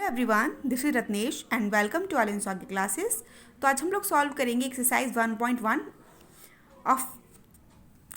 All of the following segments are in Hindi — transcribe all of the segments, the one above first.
Hello everyone, this is Ratnesh and welcome to आलिन सॉगी क्लासेस। तो आज हम लोग सॉल्व करेंगे exercise 1.1 of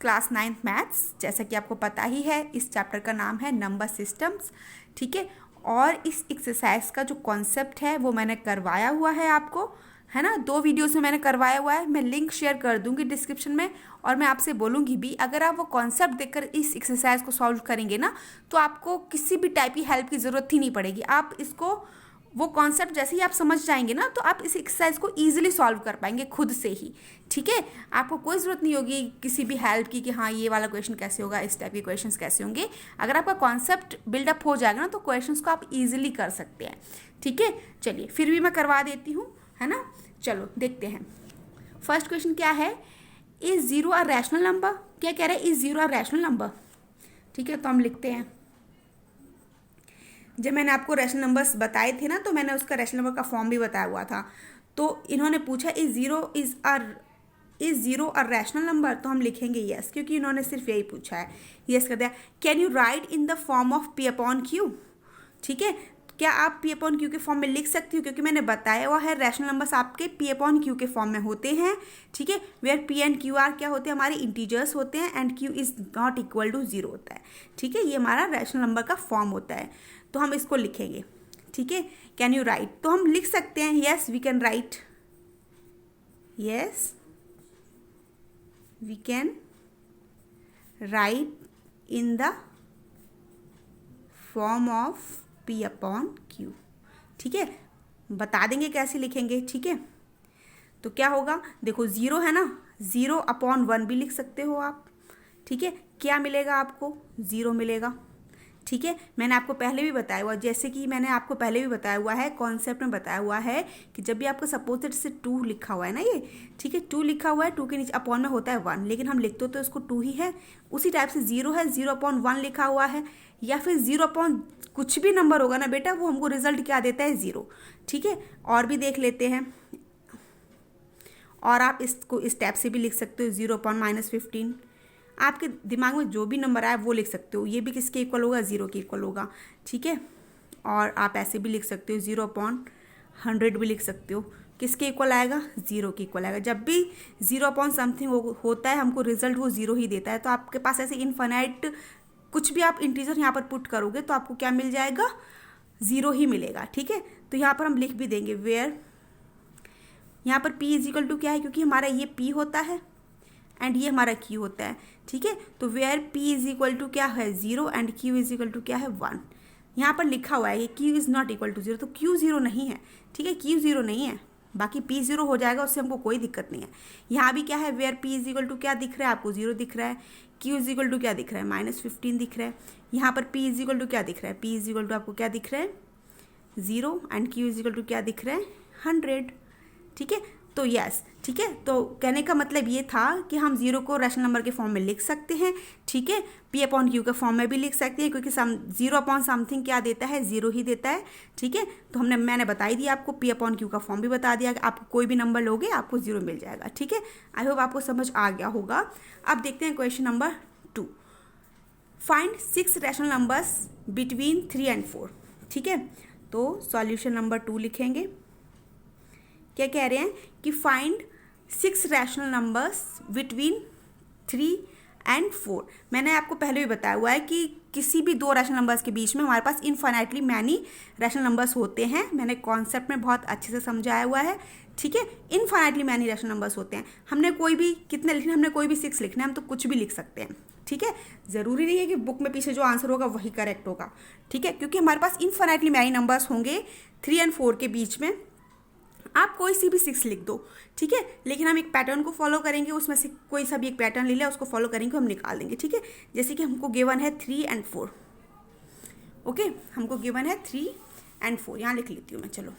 class 9th maths. जैसा कि आपको पता ही है, इस चैप्टर का नाम है नंबर सिस्टम्स। ठीक है, और इस एक्सरसाइज का जो कॉन्सेप्ट है वो मैंने करवाया हुआ है आपको, है ना। 2 वीडियोस में मैंने करवाया हुआ है, मैं लिंक शेयर कर दूंगी डिस्क्रिप्शन में। और मैं आपसे बोलूँगी भी, अगर आप वो कॉन्सेप्ट देखकर इस एक्सरसाइज को सॉल्व करेंगे ना, तो आपको किसी भी टाइप की हेल्प की ज़रूरत ही नहीं पड़ेगी। आप इसको वो कॉन्सेप्ट जैसे ही आप समझ जाएंगे ना, तो आप इस एक्सरसाइज को ईजिली सॉल्व कर पाएंगे खुद से ही। ठीक है, आपको कोई ज़रूरत नहीं होगी किसी भी हेल्प की कि हाँ ये वाला क्वेश्चन कैसे होगा, इस टाइप के क्वेश्चंस कैसे होंगे। अगर आपका कॉन्सेप्ट बिल्डअप हो जाएगा ना, तो क्वेश्चंस को आप ईजिली कर सकते हैं। ठीक है, चलिए फिर भी मैं करवा देती हूँ, है ना। चलो देखते हैं। फर्स्ट क्वेश्चन क्या है, is zero a rational number. क्या कह रहा है, is zero a rational number. ठीक है, तो हम लिखते हैं। जब मैंने आपको रैशनल नंबर्स बताए थे ना, तो मैंने उसका रैशनल नंबर का फॉर्म भी बताया हुआ था। तो इन्होंने पूछा is zero a rational number, तो हम लिखेंगे यस, क्योंकि इन्होंने सिर्फ यही पूछा है। यस कर दिया। Can you write in the form of p upon q. ठीक है, क्या आप पी अपॉन क्यू के फॉर्म में लिख सकती हो, क्योंकि मैंने बताया हुआ है रैशनल नंबर्स आपके पी अपॉन क्यू के फॉर्म में होते हैं। ठीक है, where p and q are क्या होते हैं, हमारे इंटीजर्स होते हैं, and q is not equal to zero होता है। ठीक है, ये हमारा रैशनल नंबर का फॉर्म होता है, तो हम इसको लिखेंगे। ठीक है, कैन यू राइट, तो हम लिख सकते हैं yes we can write, yes we can write in the form of p upon q. ठीक है, बता देंगे कैसे लिखेंगे। ठीक है, तो क्या होगा, देखो जीरो है ना, 0/1 भी लिख सकते हो आप। ठीक है, क्या मिलेगा आपको, 0 मिलेगा। ठीक है, मैंने आपको पहले भी बताया हुआ, जैसे कि मैंने आपको पहले भी बताया हुआ है, कॉन्सेप्ट में बताया हुआ है कि जब भी आपका सपोज से 2 लिखा हुआ है ना, ये ठीक है 2 लिखा हुआ है, 2 के नीचे अपॉन में होता है 1, लेकिन हम लिखते तो इसको 2 ही है। उसी टाइप से 0 है, 0/1 लिखा हुआ है, या फिर 0 कुछ भी नंबर होगा ना बेटा, वो हमको रिजल्ट क्या देता है, 0। ठीक है, और भी देख लेते हैं, और आप इसको इस टाइप से भी लिख सकते हो, 0/-15। आपके दिमाग में जो भी नंबर आए वो लिख सकते हो, ये भी किसके इक्वल होगा, 0 के इक्वल होगा। ठीक है, और आप ऐसे भी लिख सकते हो, 0/100 भी लिख सकते हो, किसके इक्वल आएगा, 0 के इक्वल आएगा। जब भी 0 होता है, हमको रिजल्ट वो 0 ही देता है। तो आपके पास ऐसे इनफाइनाइट कुछ भी आप इंटीजर यहाँ पर पुट करोगे तो आपको क्या मिल जाएगा, 0 ही मिलेगा। ठीक है, तो यहाँ पर हम लिख भी देंगे वेयर, यहाँ पर p इज इक्वल टू क्या है, क्योंकि हमारा ये p होता है एंड ये हमारा q होता है। ठीक है, तो where p is equal to क्या है, 0 and q is equal to क्या है, 1। यहाँ पर लिखा हुआ है ये q is not equal to 0, तो q 0 नहीं है। ठीक है, q 0 नहीं है, बाकी p 0 हो जाएगा, उससे हमको कोई दिक्कत नहीं है। यहाँ भी क्या है, where p is equal to क्या दिख रहा है आपको, 0 दिख रहा है। q इज इक्वल टू क्या दिख रहा है, -15 दिख रहा है। यहाँ पर p इज इक्वल टू क्या दिख रहा है, p इज इक्वल टू आपको क्या दिख रहा है, 0, and q is equal to क्या दिख रहा है, 100। ठीक है, तो यस। ठीक है, तो कहने का मतलब ये था कि हम 0 को रैशनल नंबर के फॉर्म में लिख सकते हैं। ठीक है, p अपॉन क्यू के फॉर्म में भी लिख सकते हैं, क्योंकि 0/समथिंग क्या देता है, 0 ही देता है। ठीक है, तो मैंने बताई दी आपको, p अपॉन क्यू का फॉर्म भी बता दिया कि आप कोई भी नंबर लोगे आपको 0 मिल जाएगा। ठीक है, आई होप आपको समझ आ गया होगा। अब देखते हैं question number 2। Find 6 rational numbers between 3 and 4। ठीक है, तो सॉल्यूशन नंबर 2 लिखेंगे। क्या कह रहे हैं कि find 6 rational numbers between 3 and 4। मैंने आपको पहले भी बताया हुआ है कि किसी भी 2 रैशनल नंबर्स के बीच में हमारे पास इनफाइनाइटली मैनी रैशनल नंबर्स होते हैं। मैंने कॉन्सेप्ट में बहुत अच्छे से समझाया हुआ है। ठीक है, इनफाइनाइटली मैनी रैशनल नंबर्स होते हैं। हमने कोई भी कितने लिखने, हमने कोई भी 6 लिखना है, हम तो कुछ भी लिख सकते हैं। ठीक है, ज़रूरी नहीं है कि बुक में पीछे जो आंसर होगा वही करेक्ट होगा। ठीक है, क्योंकि हमारे पास इनफाइनाइटली मैनी नंबर्स होंगे 3 and 4 के बीच में। आप कोई सी भी 6 लिख दो। ठीक है, लेकिन हम एक पैटर्न को फॉलो करेंगे, उसमें से कोई सा भी एक पैटर्न ले लिया, उसको फॉलो करेंगे, हम निकाल देंगे। ठीक है, जैसे कि हमको गिवन है 3 and 4। ओके, हमको गिवन है 3 and 4, यहाँ लिख लेती हूँ मैं। चलो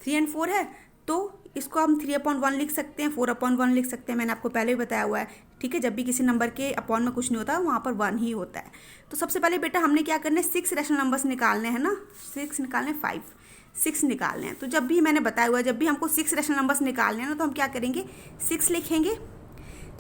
3 and 4 है, तो इसको हम 3/1 लिख सकते हैं, 4/1 लिख सकते हैं। मैंने आपको पहले भी बताया हुआ है। ठीक है, जब भी किसी नंबर के अपॉन में कुछ नहीं होता, वहाँ पर 1 ही होता है। तो सबसे पहले बेटा हमने क्या करना है, 6 रैशनल नंबर्स निकालने हैं ना, 6 निकालने, 6 निकालने हैं। तो जब भी मैंने बताया हुआ है, जब भी हमको 6 रैशनल नंबर्स निकालने हैं ना, तो हम क्या करेंगे, 6 लिखेंगे।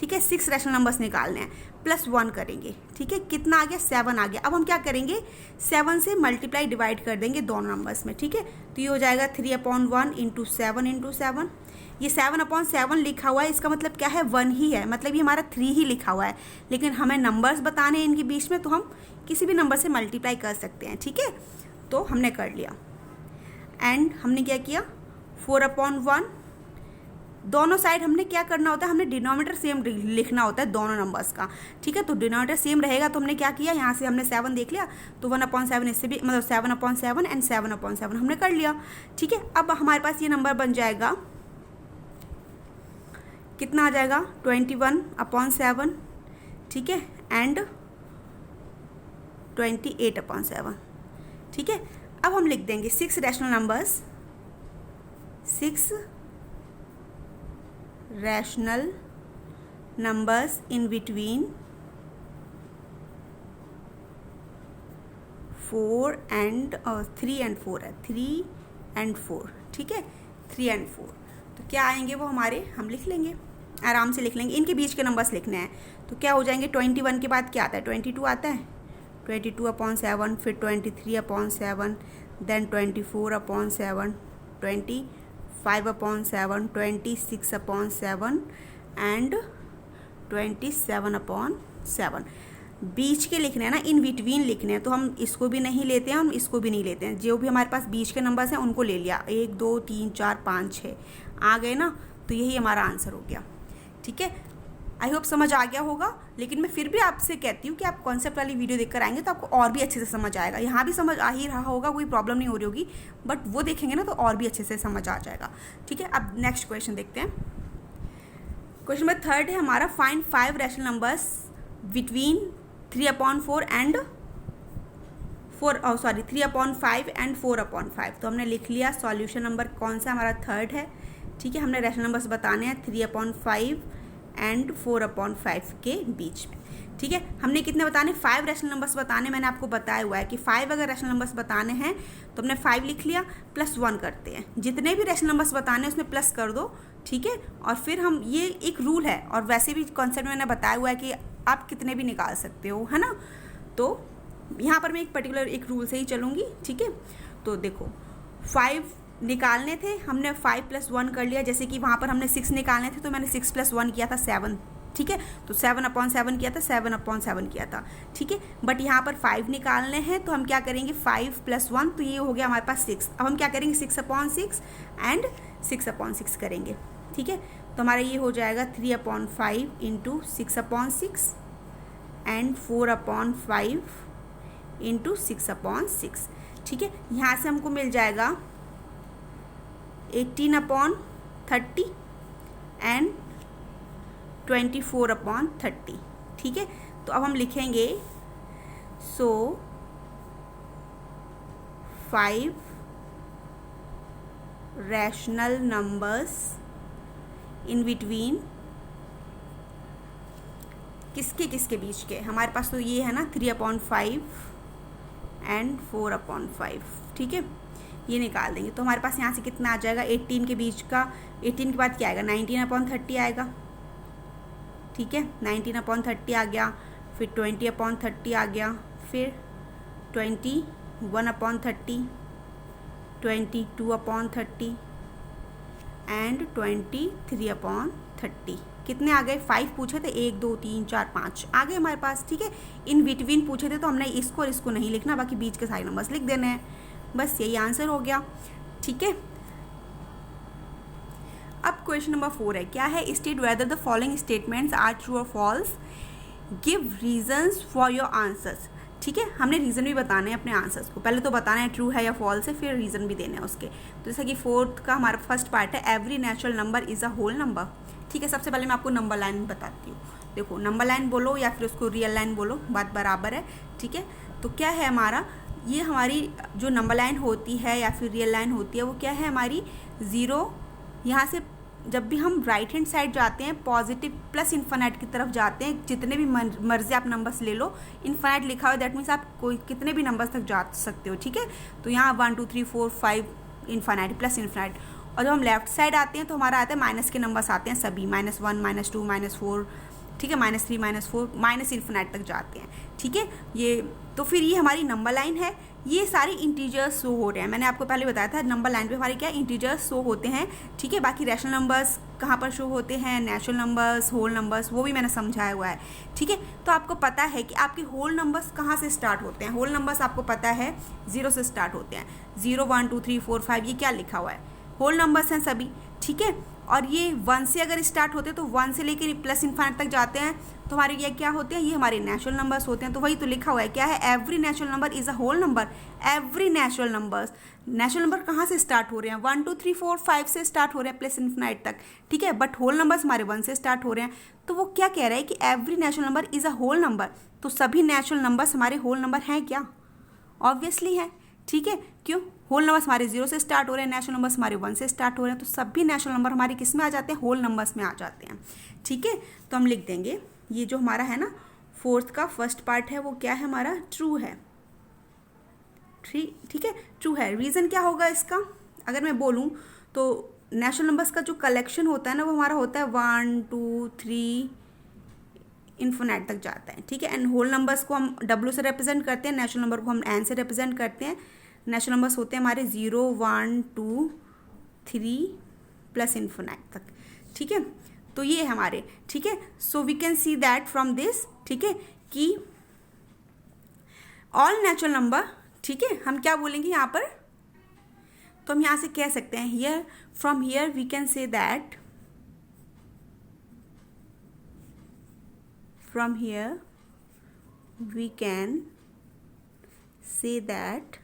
ठीक है, 6 रैशनल नंबर्स निकालने हैं, +1 करेंगे, ठीक है, कितना आ गया 7 आ गया। अब हम क्या करेंगे 7 से मल्टीप्लाई डिवाइड कर देंगे दोनों नंबर्स में, ठीक है, तो ये हो जाएगा 3/1 इंटू 7 ये 7/7 लिखा हुआ है, इसका मतलब क्या है 1 ही है, मतलब ये हमारा 3 ही लिखा हुआ है, लेकिन हमें नंबर्स बताने हैं इनके बीच में, तो हम किसी भी नंबर से मल्टीप्लाई कर सकते हैं, ठीक है, तो हमने कर लिया। एंड हमने क्या किया 4/1, दोनों साइड हमने क्या करना होता है, हमने डिनोमिनेटर सेम लिखना होता है दोनों नंबर्स का, ठीक है, तो डिनोमिनेटर सेम रहेगा, तो हमने क्या किया यहाँ से हमने 7 देख लिया, तो 1/7 इससे भी मतलब 7/7 एंड 7/7 हमने कर लिया, ठीक है। अब हमारे पास ये नंबर बन जाएगा, कितना आ जाएगा 21/7, ठीक है, एंड 28/7, ठीक है। अब हम लिख देंगे 6 rational numbers, 6 rational numbers in between 4 and 3 and 4 है, 3 एंड 4, ठीक है, 3 एंड 4, तो क्या आएंगे वो हमारे, हम लिख लेंगे, आराम से लिख लेंगे, इनके बीच के नंबर्स लिखने हैं, तो क्या हो जाएंगे 21 के बाद क्या आता है 22 आता है, 22/7, फिर 23/7, देन 24/7, 25/7, 26/7 एंड 27/7। बीच के लिखने हैं ना, इन बिटवीन लिखने हैं, तो हम इसको भी नहीं लेते हैं, हम इसको भी नहीं लेते हैं, जो भी हमारे पास बीच के नंबर्स हैं उनको ले लिया, 1 2 3 4 5 6 आ गए ना, तो यही हमारा आंसर हो गया, ठीक है। आई होप समझ आ गया होगा, लेकिन मैं फिर भी आपसे कहती हूँ कि आप कॉन्सेप्ट वाली वीडियो देखकर आएंगे तो आपको और भी अच्छे से समझ आएगा, यहाँ भी समझ आ ही रहा होगा, कोई प्रॉब्लम नहीं हो रही होगी, बट वो देखेंगे ना तो और भी अच्छे से समझ आ जाएगा, ठीक है। अब नेक्स्ट क्वेश्चन देखते हैं, क्वेश्चन नंबर 3 है हमारा, find 5 rational numbers between 3/4 and 3/5 and 4/5, तो हमने लिख लिया सॉल्यूशन नंबर कौन सा हमारा 3 है, ठीक है, हमने रैशनल नंबर्स बताने हैं 3/5 एंड 4/5 के बीच में, ठीक है। हमने कितने बताने 5 रैशनल नंबर्स बताने, मैंने आपको बताया हुआ है कि 5 अगर रैशनल नंबर्स बताने हैं तो हमने 5 लिख लिया, +1 करते हैं, जितने भी रैशनल नंबर्स बताने हैं उसमें प्लस कर दो, ठीक है, और फिर हम, ये एक रूल है, और वैसे भी कॉन्सेप्ट मैंने बताया हुआ है कि आप कितने भी निकाल सकते हो, है ना, तो यहाँ पर मैं एक पर्टिकुलर एक रूल से ही चलूँगी, ठीक है। तो देखो 5 निकालने थे, हमने 5 + 1 कर लिया, जैसे कि वहाँ पर हमने 6 निकालने थे तो मैंने 6 + 1 किया था 7, ठीक है, तो 7/7 किया था, 7/7 किया था, ठीक है, बट यहाँ पर 5 निकालने हैं तो हम क्या करेंगे 5 + 1, तो ये हो गया हमारे पास 6, अब हम क्या करेंगे 6/6 एंड 6/6 करेंगे, ठीक है, तो हमारा ये हो जाएगा 3/5 इंटू 6/6 एंड 4/5 इंटू 6/6, ठीक है, यहाँ से हमको मिल जाएगा 18/30 एंड 24/30, ठीक है। तो अब हम लिखेंगे 5 रैशनल नंबर्स इन बिटवीन किसके किसके बीच के, हमारे पास तो ये है ना 3/5 एंड 4/5, ठीक है, ये निकाल देंगे, तो हमारे पास यहाँ से कितना आ जाएगा 18 के बीच का, 18 के बाद क्या आएगा 19/30 आएगा, ठीक है, 19/30 आ गया, फिर 20/30 आ गया, फिर 21/30, 22/30 एंड 23/30, कितने आ गए 5 पूछे थे, 1 2 3 4 5 आ गए हमारे पास, ठीक है। इन बिटवीन पूछे थे तो हमने इसको और इसको नहीं लिखना, बाकी बीच के सारे नंबर्स लिख देने हैं, बस यही आंसर हो गया, ठीक है। अब क्वेश्चन नंबर 4 है, क्या है, state whether the following statements are true और false, give reasons for your answers, ठीक है, हमने रीज़न भी बताने हैं अपने आंसर्स को, पहले तो बताना है ट्रू है या फॉल्स है, फिर रीज़न भी देने हैं उसके, तो जैसा कि 4th का हमारा फर्स्ट पार्ट है, every natural number is a whole number, ठीक है। सबसे पहले मैं आपको नंबर लाइन बताती हूँ, देखो नंबर लाइन बोलो या फिर उसको रियल लाइन बोलो, बात बराबर है, ठीक है। तो क्या है हमारा, ये हमारी जो नंबर लाइन होती है या फिर रियल लाइन होती है वो क्या है हमारी 0, यहाँ से जब भी हम राइट हैंड साइड जाते हैं पॉजिटिव प्लस इन्फिनिट की तरफ जाते हैं, जितने भी मर्जी आप नंबर्स ले लो, इन्फिनिट लिखा हुआ है, दैट मीन्स आप कोई कितने भी नंबर्स तक जा सकते हो, ठीक है। तो यहाँ 1 2 3 4 5 इन्फिनिट प्लस इन्फिनिट, और जब हम लेफ्ट साइड आते हैं तो हमारा आता है माइनस के नंबर्स आते हैं सभी, -1 -2 -4, ठीक है, -3 -4 माइनस इन्फिनाइट तक जाते हैं, ठीक है। ये तो फिर ये हमारी नंबर लाइन है, ये सारे इंटीजर्स शो हो रहे हैं। मैंने आपको पहले बताया था नंबर लाइन पे हमारे क्या इंटीजर्स शो होते हैं, ठीक है। बाकी रैशनल नंबर्स कहाँ पर शो होते हैं, नेचुरल नंबर्स, होल नंबर्स, वो भी मैंने समझाया हुआ है, ठीक है। तो आपको पता है कि आपके होल नंबर्स कहाँ से स्टार्ट होते हैं। होल नंबर्स आपको पता है 0 से स्टार्ट होते हैं, 0 1 2 3 4 5, ये क्या लिखा हुआ है, होल नंबर्स हैं सभी, ठीक है। और ये 1 से अगर स्टार्ट होते हैं तो 1 से लेकर प्लस इन्फाइनाइट तक जाते हैं, तो हमारे ये क्या होते हैं, ये हमारे नेचुरल नंबर्स होते हैं। तो वही तो लिखा हुआ है, क्या है, every natural number is a whole number. Every natural number कहाँ से स्टार्ट हो रहे हैं, 1 2 3 4 5 से स्टार्ट हो रहे हैं प्लस इन्फिनाइट तक, ठीक है। बट होल नंबर्स हमारे 1 से स्टार्ट हो रहे हैं। तो वो क्या कह रहा है कि every natural number is a whole number. तो सभी नेचुरल नंबर्स हमारे होल नंबर हैं क्या, ऑब्वियसली है, ठीक है। क्यों, होल नंबर्स हमारे 0 से स्टार्ट हो रहे हैं, नेचुरल नंबर्स हमारे 1 से स्टार्ट हो रहे हैं, तो सभी नेचुरल नंबर हमारे किस में आ जाते हैं, होल नंबर्स में आ जाते हैं, ठीक है। तो हम लिख देंगे ये जो हमारा है ना फोर्थ का फर्स्ट पार्ट है वो क्या है हमारा, ट्रू है, ठीक है, ट्रू है। रीज़न क्या होगा इसका, अगर मैं बोलूँ तो नेचुरल नंबर्स का जो कलेक्शन होता है ना वो हमारा होता है 1 2 3 इन्फिनाइट तक जाता है, ठीक है। एंड होल नंबर्स को हम W से रिप्रेजेंट करते हैं, नेचुरल नंबर को हम N से रिप्रेजेंट करते हैं। नेचुरल नंबर्स होते हैं हमारे 0 1 2 3 प्लस इन्फिनाइट तक, ठीक है। तो ये है हमारे, ठीक है। So we can see that from this, ठीक है, कि ऑल नेचुरल नंबर, ठीक है। हम क्या बोलेंगे यहाँ पर, तो हम यहाँ से कह सकते हैं here, from here we can say that, from here we can say that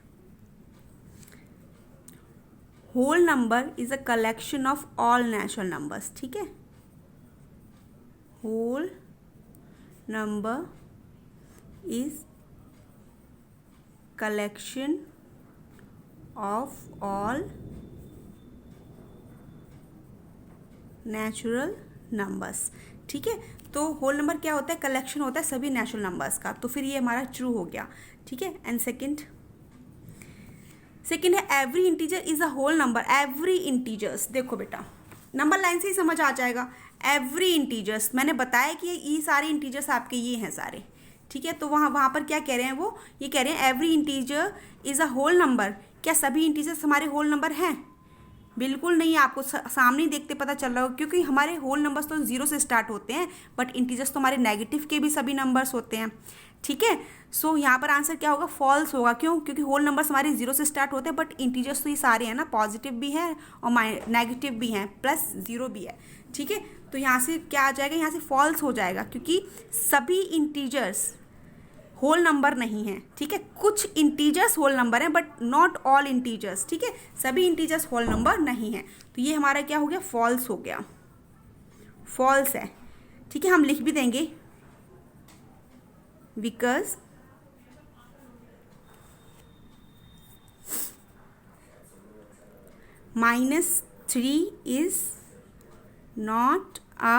whole number is a collection of all natural numbers, ठीक है। whole number is collection of all natural numbers, ठीक है। तो होल नंबर क्या होता है, कलेक्शन होता है सभी नेचुरल नंबर्स का। तो फिर ये हमारा ट्रू हो गया, ठीक है। एंड सेकंड है every integer is a whole number. Every integers, देखो बेटा नंबर लाइन से ही समझ आ जाएगा। एवरी इंटीजर्स, मैंने बताया कि ये सारे इंटीजर्स आपके ये हैं सारे, ठीक है। तो वहाँ पर क्या कह रहे हैं वो, ये कह रहे हैं every integer is a whole number. क्या सभी इंटीजर्स हमारे होल नंबर हैं, बिल्कुल नहीं, आपको सामने देखते पता चल रहा हो, क्योंकि हमारे होल नंबर्स तो 0 से स्टार्ट होते हैं, बट इंटीजर्स तो हमारे नेगेटिव के भी सभी नंबर्स होते हैं, ठीक है। सो यहाँ पर आंसर क्या होगा, फॉल्स होगा। क्यों, क्योंकि होल नंबर्स हमारे 0 से स्टार्ट होते हैं, बट इंटीजर्स तो ये सारे हैं ना, पॉजिटिव भी हैं और नेगेटिव भी हैं, प्लस 0 भी है, ठीक है। तो यहाँ से क्या आ जाएगा, यहाँ से फॉल्स हो जाएगा, क्योंकि सभी इंटीजर्स होल नंबर नहीं है, ठीक है। कुछ इंटीजर्स होल नंबर हैं, बट नॉट ऑल इंटीजर्स, ठीक है। सभी इंटीजर्स होल नंबर नहीं है। तो ये हमारा क्या हो गया, फॉल्स हो गया, फॉल्स है, ठीक है। हम लिख भी देंगे because -3 is not a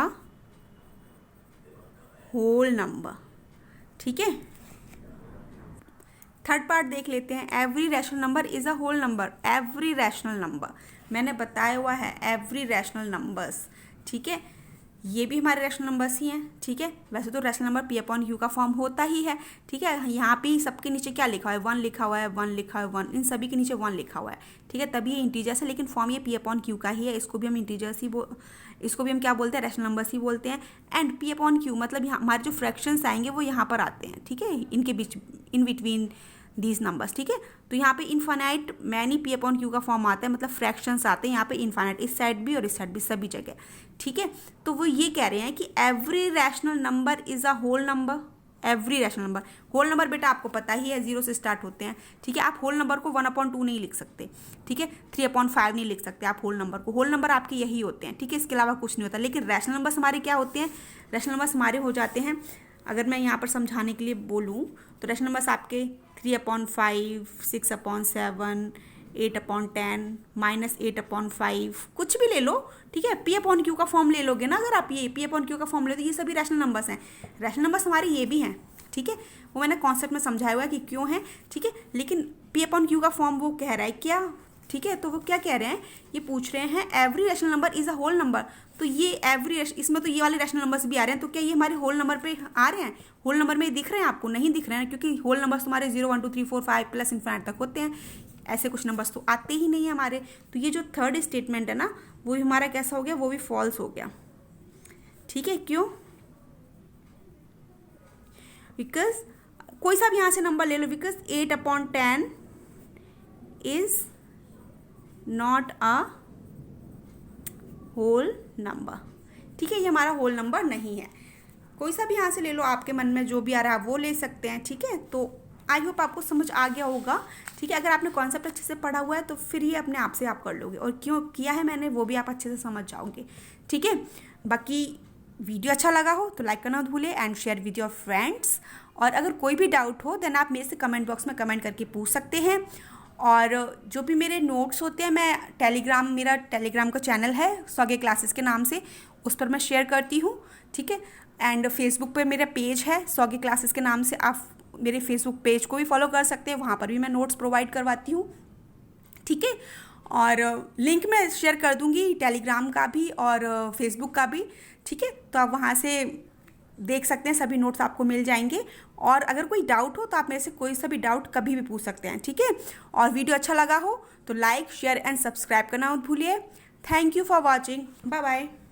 whole number, ठीक है। थर्ड पार्ट देख लेते हैं। Every rational number is a whole number. Every rational number मैंने बताया हुआ है, एवरी रैशनल नंबर्स, ठीक है। ये भी हमारे रैशनल नंबर्स ही हैं, ठीक है। वैसे तो रैशनल नंबर P/Q का फॉर्म होता ही है, ठीक है। यहाँ पे सबके नीचे क्या लिखा हुआ है, 1 लिखा हुआ है, 1 लिखा है, 1, इन सभी के नीचे 1 लिखा हुआ है, ठीक है। तभी ये इंटीजर्स है, लेकिन फॉर्म ये P/Q का ही है। इसको भी हम इंटीजर्स ही इसको भी हम क्या बोलते हैं, रैशनल नंबर्स ही बोलते हैं। एंड P/Q मतलब यहाँ हमारे जो फ्रैक्शंस आएंगे वो यहाँ पर आते हैं, ठीक है, इनके बीच, इन बिटवीन दीज नंबर्स, ठीक है। तो यहाँ पे इनफाइनाइट मैनी P/Q का फॉर्म आता है, मतलब फ्रैक्शंस आते हैं यहाँ पे इनफाइनाइट, इस साइड भी और इस साइड भी, सभी जगह, ठीक है। तो वो ये कह रहे हैं कि every rational number is a whole number. Every rational number, whole number बेटा आपको पता ही है 0 से स्टार्ट होते हैं, ठीक है। आप होल नंबर को 1/2 नहीं लिख सकते, ठीक है। 3/5 नहीं लिख सकते आप होल नंबर को। होल नंबर आपके यही होते हैं, ठीक है, इसके अलावा कुछ नहीं होता। लेकिन रैशनल नंबर्स हमारे क्या होते हैं, रैशनल नंबर्स हमारे हो जाते हैं, अगर मैं यहाँ पर समझाने के लिए बोलूँ तो रैशनल नंबर्स आपके 3/5, 6/7, 8/10, -8/5, कुछ भी ले लो, ठीक है। P/Q का फॉर्म ले लोगे ना, अगर आप ये P/Q का फॉर्म ले तो ये सभी रैशनल नंबर्स हैं। रैशनल नंबर्स हमारे ये भी हैं, ठीक है। वो मैंने कॉन्सेप्ट में समझाया हुआ है कि क्यों है, ठीक है। लेकिन P/Q का फॉर्म वो कह रहा है क्या, ठीक है। तो वो क्या कह रहे हैं, ये पूछ रहे हैं every rational number is a whole number. तो ये एवरी, इसमें तो ये वाले रैशनल नंबर्स भी आ रहे हैं, तो क्या ये हमारे होल नंबर पे आ रहे हैं? होल नंबर में दिख रहे हैं आपको? नहीं दिख रहे हैं, क्योंकि होल नंबर्स तुम्हारे 0 1 2 3 4 5 प्लस इन्फिनिट तक होते हैं। ऐसे कुछ नंबर्स तो आते ही नहीं है हमारे। तो ये जो थर्ड स्टेटमेंट है ना, वो भी हमारा कैसा हो गया, वो भी फॉल्स हो गया। ठीक है, क्यों? बिकॉज कोई सा भी यहाँ से नंबर ले लो, because 8/10 is not a whole number. ठीक है, ये हमारा होल नंबर नहीं है। कोई सा भी यहाँ से ले लो, आपके मन में जो भी आ रहा है वो ले सकते हैं। ठीक है, तो आई होप आपको समझ आ गया होगा। ठीक है, अगर आपने कॉन्सेप्ट अच्छे से पढ़ा हुआ है तो फिर ही अपने आप से आप कर लोगे, और क्यों किया है मैंने वो भी आप अच्छे से समझ जाओगे। ठीक है, बाकी वीडियो अच्छा लगा हो तो लाइक करना मत भूलिए and share with your friends. और अगर कोई भी डाउट हो देन आप मेरे से कमेंट बॉक्स में कमेंट करके पूछ सकते हैं। और जो भी मेरे नोट्स होते हैं, मैं मेरा टेलीग्राम का चैनल है सौगे क्लासेस के नाम से, उस पर मैं शेयर करती हूँ। ठीक है, एंड फेसबुक पे मेरा पेज है सौगे क्लासेस के नाम से, आप मेरे फेसबुक पेज को भी फॉलो कर सकते हैं, वहाँ पर भी मैं नोट्स प्रोवाइड करवाती हूँ। ठीक है, और लिंक मैं शेयर कर दूँगी टेलीग्राम का भी और फेसबुक का भी। ठीक है, तो आप वहाँ से देख सकते हैं, सभी नोट्स आपको मिल जाएंगे। और अगर कोई डाउट हो तो आप मेरे से कोई सा भी डाउट कभी भी पूछ सकते हैं। ठीक है, और वीडियो अच्छा लगा हो तो लाइक शेयर एंड सब्सक्राइब करना मत भूलिए। Thank you for watching, bye bye.